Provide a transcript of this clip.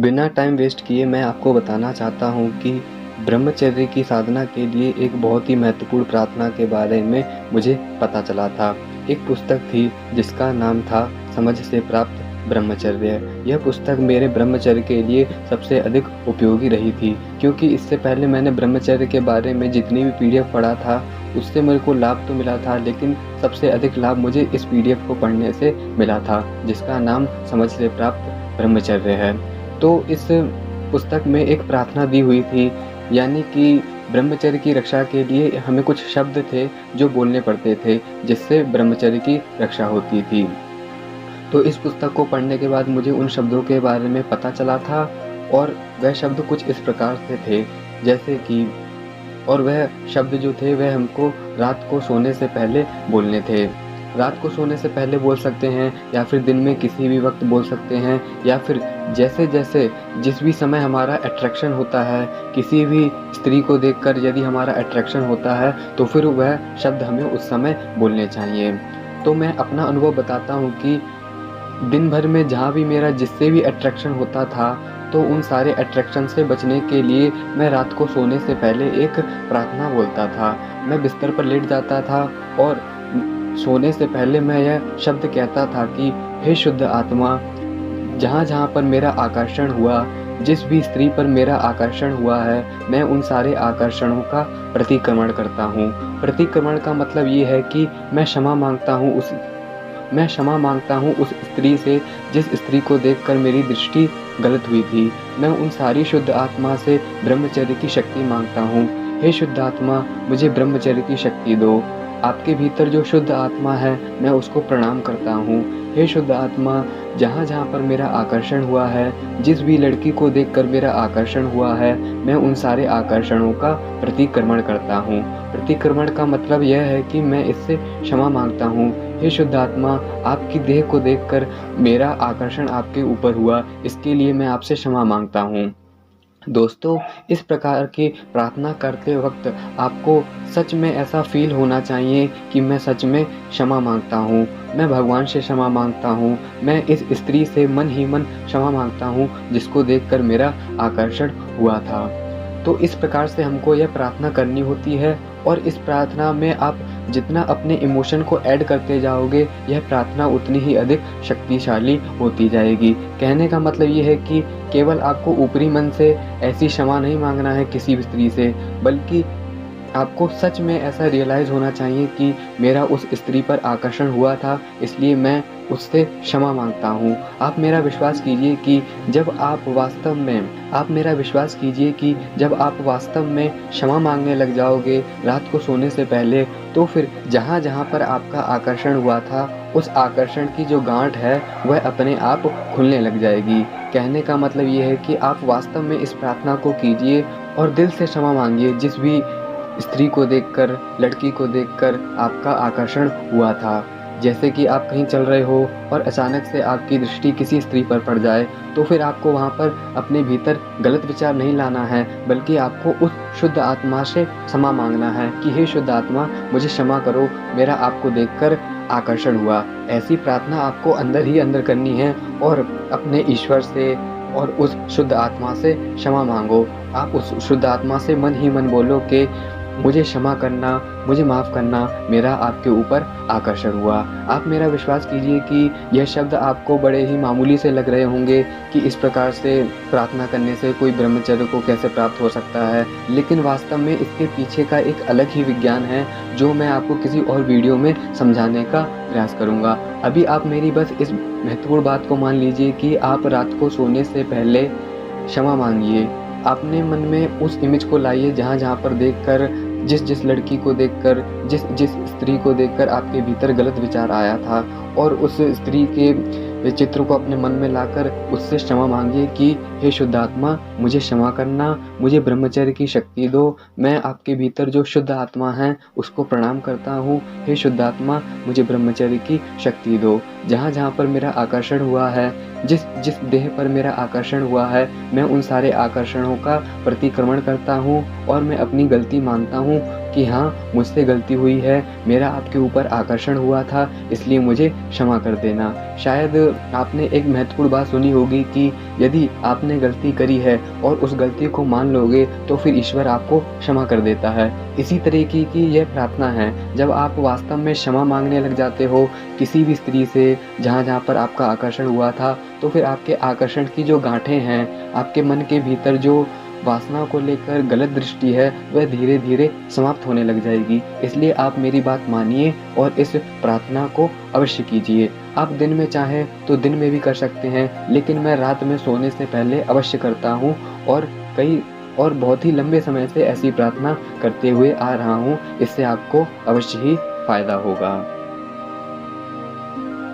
बिना time waste किए मैं आपको बताना चाहता हूँ कि ब्रह्मचर्य की साधना के लिए एक बहुत ही महत्वपूर्ण प्रार्थना के बारे में मुझे पता चला था। एक पुस्तक थी जिसका नाम था समझ से प्राप्त ब्रह्मचर्य। यह पुस्तक मेरे ब्रह्मचर्य के लिए सबसे अधिक उपयोगी रही थी, क्योंकि इससे पहले मैंने ब्रह्मचर्य के बारे में जितनी भी पीडीएफ पढ़ा था उससे मेरे को लाभ तो मिला था, लेकिन सबसे अधिक लाभ मुझे इस पीडीएफ को पढ़ने से मिला था जिसका नाम समझ से प्राप्त ब्रह्मचर्य है। तो इस पुस्तक में एक प्रार्थना दी हुई थी, यानी कि ब्रह्मचर्य की रक्षा के लिए हमें कुछ शब्द थे जो बोलने पड़ते थे, जिससे ब्रह्मचर्य की रक्षा होती थी। तो इस पुस्तक को पढ़ने के बाद मुझे उन शब्दों के बारे में पता चला था, और वह शब्द कुछ इस प्रकार से थे, जैसे कि और वह शब्द जो थे वह हमको रात को सोने से पहले बोलने थे। रात को सोने से पहले बोल सकते हैं, या फिर दिन में किसी भी वक्त बोल सकते हैं, या फिर जैसे-जैसे जिस भी समय हमारा अट्रैक्शन होता है, किसी भी स्त्री को देखकर यदि हमारा अट्रैक्शन होता है तो फिर वह शब्द हमें उस समय बोलने चाहिए। तो मैं अपना अनुभव बताता हूँ कि दिन भर में जहाँ भी मेरा जिससे भी अट्रैक्शन होता था, तो उन सारे अट्रैक्शन से बचने के लिए मैं रात को सोने से पहले एक प्रार्थना बोलता था। मैं बिस्तर पर लेट जाता था और सोने से पहले मैं यह शब्द कहता था कि हे शुद्ध आत्मा, जहाँ-जहाँ पर मेरा आकर्षण हुआ, जिस भी स्त्री पर मेरा आकर्षण हुआ है, मैं उन सारे आकर्षणों का प्रतिक्रमण करता हूँ। प्रतिक्रमण का मतलब ये है कि मैं क्षमा माँगता हूँ उस स्त्री से जिस स्त्री को देखकर मेरी दृष्टि गलत हुई थी। मैं उन सारी शुद्ध आत्मा से ब्रह्मचर्य की शक्ति माँगता हूँ। हे शुद्ध आत्मा, मुझे ब्रह्मचर्य की शक्ति दो। आपके भीतर जो शुद्ध आत्मा है, मैं उसको प्रणाम करता हूँ। हे शुद्ध आत्मा, जहाँ-जहाँ पर मेरा आकर्षण हुआ है, जिस भी लड़की को देखकर मेरा आकर्षण हुआ है, मैं उन सारे आकर्षणों का प्रतिक्रमण करता हूँ। प्रतिक्रमण का मतलब यह है कि मैं इससे क्षमा माँगता हूँ। हे शुद्ध आत्मा, आपकी देह को देखकर मेरा आकर्षण आपके ऊपर हुआ, इसके लिए मैं आपसे क्षमा माँगता हूँ। दोस्तों, इस प्रकार की प्रार्थना करते वक़्त आपको सच में ऐसा फ़ील होना चाहिए कि मैं सच में क्षमा माँगता हूँ। मैं भगवान से क्षमा माँगता हूँ। मैं इस स्त्री से मन ही मन क्षमा माँगता हूँ जिसको देखकर मेरा आकर्षण हुआ था। तो इस प्रकार से हमको यह प्रार्थना करनी होती है, और इस प्रार्थना में आप जितना अपने इमोशन को ऐड करते जाओगे, यह प्रार्थना उतनी ही अधिक शक्तिशाली होती जाएगी। कहने का मतलब ये है कि केवल आपको ऊपरी मन से ऐसी क्षमा नहीं माँगना है किसी भी स्त्री से, बल्कि आपको सच में ऐसा रियलाइज़ होना चाहिए कि मेरा उस स्त्री पर आकर्षण हुआ था, इसलिए मैं उससे क्षमा माँगता हूँ। आप मेरा विश्वास कीजिए कि जब आप वास्तव में क्षमा माँगने लग जाओगे रात को सोने से पहले, तो फिर जहाँ-जहाँ पर आपका आकर्षण हुआ था, उस आकर्षण की जो गाँठ है, वह अपने आप खुलने लग जाएगी। कहने का मतलब ये है कि आप वास्तव में इस प्रार्थना को कीजिए और दिल से क्षमा माँगिए जिस भी स्त्री को देखकर, लड़की को देखकर आपका आकर्षण हुआ था। जैसे कि आप कहीं चल रहे हो और अचानक से आपकी दृष्टि किसी स्त्री पर पड़ जाए, तो फिर आपको वहाँ पर अपने भीतर गलत विचार नहीं लाना है, बल्कि आपको उस शुद्ध आत्मा से क्षमा माँगना है कि हे शुद्ध आत्मा, मुझे क्षमा करो, मेरा आपको देखकर आकर्षण हुआ। ऐसी प्रार्थना आपको अंदर ही अंदर करनी है, और अपने ईश्वर से और उस शुद्ध आत्मा से क्षमा माँगो। आप उस शुद्ध आत्मा से मन ही मन बोलो कि मुझे क्षमा करना, मुझे माफ़ करना, मेरा आपके ऊपर आकर्षण हुआ। आप मेरा विश्वास कीजिए कि यह शब्द आपको बड़े ही मामूली से लग रहे होंगे कि इस प्रकार से प्रार्थना करने से कोई ब्रह्मचर्य को कैसे प्राप्त हो सकता है, लेकिन वास्तव में इसके पीछे का एक अलग ही विज्ञान है, जो मैं आपको किसी और वीडियो में समझाने का प्रयास करूँगा। अभी आप मेरी बस इस महत्वपूर्ण बात को मान लीजिए कि आप रात को सोने से पहले क्षमा माँगिए। अपने मन में उस इमेज को लाइए जहाँ-जहाँ पर देखकर, जिस-जिस लड़की को देखकर, जिस-जिस स्त्री को देखकर आपके भीतर गलत विचार आया था, और उस स्त्री के चित्र को अपने मन में लाकर उससे क्षमा माँगिए कि हे शुद्ध आत्मा, मुझे क्षमा करना, मुझे ब्रह्मचर्य की शक्ति दो। मैं आपके भीतर जो शुद्ध आत्मा है उसको प्रणाम करता हूँ। हे शुद्ध आत्मा, मुझे ब्रह्मचर्य की शक्ति दो। जहाँ-जहाँ पर मेरा आकर्षण हुआ है, जिस जिस देह पर मेरा आकर्षण हुआ है, मैं उन सारे आकर्षणों का प्रतिक्रमण करता हूँ और मैं अपनी गलती मानता हूँ कि हाँ, मुझसे गलती हुई है, मेरा आपके ऊपर आकर्षण हुआ था, इसलिए मुझे क्षमा कर देना। शायद आपने एक महत्वपूर्ण बात सुनी होगी कि यदि आपने गलती करी है और उस गलती को मान लोगे, तो फिर ईश्वर आपको क्षमा कर देता है। इसी तरीके की यह प्रार्थना है, जब आप वास्तव में क्षमा माँगने लग जाते हो किसी भी स्त्री से, जहाँ-जहाँ पर आपका आकर्षण हुआ था, तो फिर आपके आकर्षण की जो गाँठें हैं, आपके मन के भीतर जो वासना को लेकर गलत दृष्टि है, वह धीरे-धीरे समाप्त होने लग जाएगी। इसलिए आप मेरी बात मानिए और इस प्रार्थना को अवश्य कीजिए। आप दिन में चाहें तो दिन में भी कर सकते हैं, लेकिन मैं रात में सोने से पहले अवश्य करता हूँ और कई और बहुत ही लंबे समय से ऐसी प्रार्थना करते हुए आ रहा हूँ। इससे आपको अवश्य ही फ़ायदा होगा।